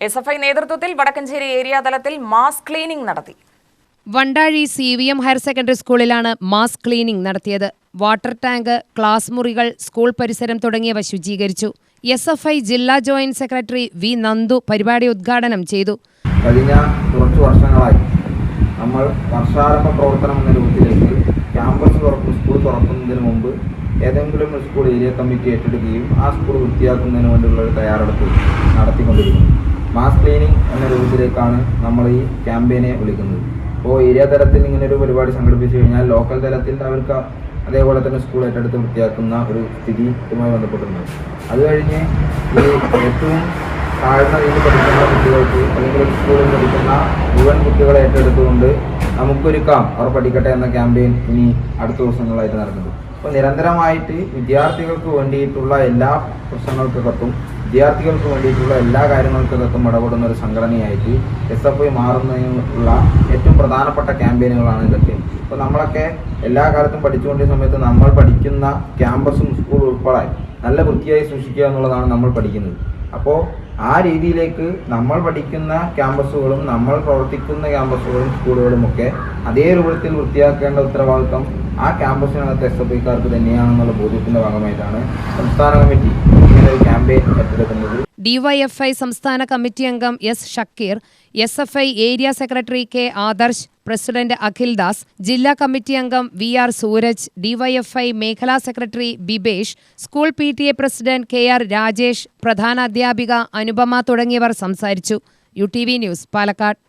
SFI നേതൃത്വത്തിൽ Vadakkanchery area തലത്തിൽ mass cleaning നടത്തി. വണ്ടാഴി CVM ഹയർ സെക്കൻഡറി സ്കൂളിലാണ് മാസ് ക്ലീനിംഗ് നടത്തിയത്. വാട്ടർ ടാങ്ക്, ക്ലാസ് മുറികൾ, സ്കൂൾ പരിസരം തുടങ്ങിയവ ശുചീകരിച്ചു. SFI ജില്ലാ ജോയിന്റ് സെക്രട്ടറി V. നന്ദു പരിപാടി ഉദ്ഘാടനം ചെയ്തു. കഴിഞ്ഞ കുറച്ച് വർഷങ്ങളായി നമ്മൾ വർഷാരംഭ പ്രവർത്തനം എന്ന രൂപത്തിലേക്ക് ക്യാമ്പസ് സ്കൂൾ തുറക്കുന്നതിന് മുമ്പ് ഏതെങ്കിലും ഒരു സ്കൂൾ ഏരിയ കമ്മിറ്റി ഏറ്റെടുക്കുകയും ആ സ്കൂൾ വൃത്തിയാക്കുന്നതിന് വേണ്ടിയുള്ള ഒരു തയ്യാറെടുപ്പ് നടത്തിക്കൊണ്ടിരിക്കുന്നു. മാസ് ക്ലീനിങ് എന്ന രൂപത്തിലേക്കാണ് നമ്മൾ ഈ ക്യാമ്പയിനെ വിളിക്കുന്നത്. അപ്പോൾ ഏരിയ തലത്തിൽ ഇങ്ങനൊരു പരിപാടി സംഘടിപ്പിച്ചു കഴിഞ്ഞാൽ ലോക്കൽ തലത്തിൽ അവർക്ക് അതേപോലെ തന്നെ സ്കൂൾ ഏറ്റെടുത്ത് വൃത്തിയാക്കുന്ന ഒരു സ്ഥിതി ഇതുമായി ബന്ധപ്പെട്ടിട്ടുണ്ട്. അത് കഴിഞ്ഞ് ഈ ഏറ്റവും താഴ്ന്ന രീതിയിൽ പഠിക്കുന്ന കുട്ടികൾക്ക് അല്ലെങ്കിൽ സ്കൂളിൽ പഠിക്കുന്ന മുഴുവൻ കുട്ടികളെ ഏറ്റെടുത്തുകൊണ്ട് നമുക്കൊരുക്കാം അവർ പഠിക്കട്ടെ എന്ന ക്യാമ്പയിൻ ഇനി അടുത്ത ദിവസങ്ങളായിട്ട് നടക്കുന്നത്. അപ്പോൾ നിരന്തരമായിട്ട് വിദ്യാർത്ഥികൾക്ക് വേണ്ടിയിട്ടുള്ള എല്ലാ പ്രശ്നങ്ങൾക്കകത്തും വിദ്യാർത്ഥികൾക്ക് വേണ്ടിയിട്ടുള്ള എല്ലാ കാര്യങ്ങൾക്കകത്തും ഇടപെടുന്ന ഒരു സംഘടനയായിട്ട് SFI മാറുന്നതിനുള്ള ഏറ്റവും പ്രധാനപ്പെട്ട ക്യാമ്പയിനുകളാണ് ഇതൊക്കെ. അപ്പോൾ നമ്മളൊക്കെ എല്ലാ കാലത്തും പഠിച്ചുകൊണ്ടിരുന്ന സമയത്ത് നമ്മൾ പഠിക്കുന്ന ക്യാമ്പസും സ്കൂൾ ഉൾപ്പെടെ നല്ല വൃത്തിയായി സൂക്ഷിക്കുക എന്നുള്ളതാണ് നമ്മൾ പഠിക്കുന്നത്. അപ്പോൾ ആ രീതിയിലേക്ക് നമ്മൾ പഠിക്കുന്ന ക്യാമ്പസുകളും നമ്മൾ പ്രവർത്തിക്കുന്ന ക്യാമ്പസുകളും സ്കൂളുകളും ഒക്കെ അതേ രൂപത്തിൽ വൃത്തിയാക്കേണ്ട ഉത്തരവാദിത്വം ആ ക്യാമ്പസിനകത്ത് SFIക്കാർക്ക് തന്നെയാണെന്നുള്ള ബോധ്യത്തിന്റെ ഭാഗമായിട്ടാണ് സംസ്ഥാന കമ്മിറ്റി ഇങ്ങനെ ഒരു ക്യാമ്പയിൻ ഏറ്റെടുക്കുന്നത്. DYFI സംസ്ഥാന കമ്മിറ്റി അംഗം S. Shakeer, SFI area secretary K. Adarsh, president Akhil Das, ജില്ലാ കമ്മിറ്റി അംഗം VR. സൂരജ്, DYFI മേഖലാ secretary Bibesh, school PTA president KR. Rajesh, പ്രധാന അധ്യാപിക അനുപമ തുടങ്ങിയവർ സംസാരിച്ചു. UTV news, Palakkad.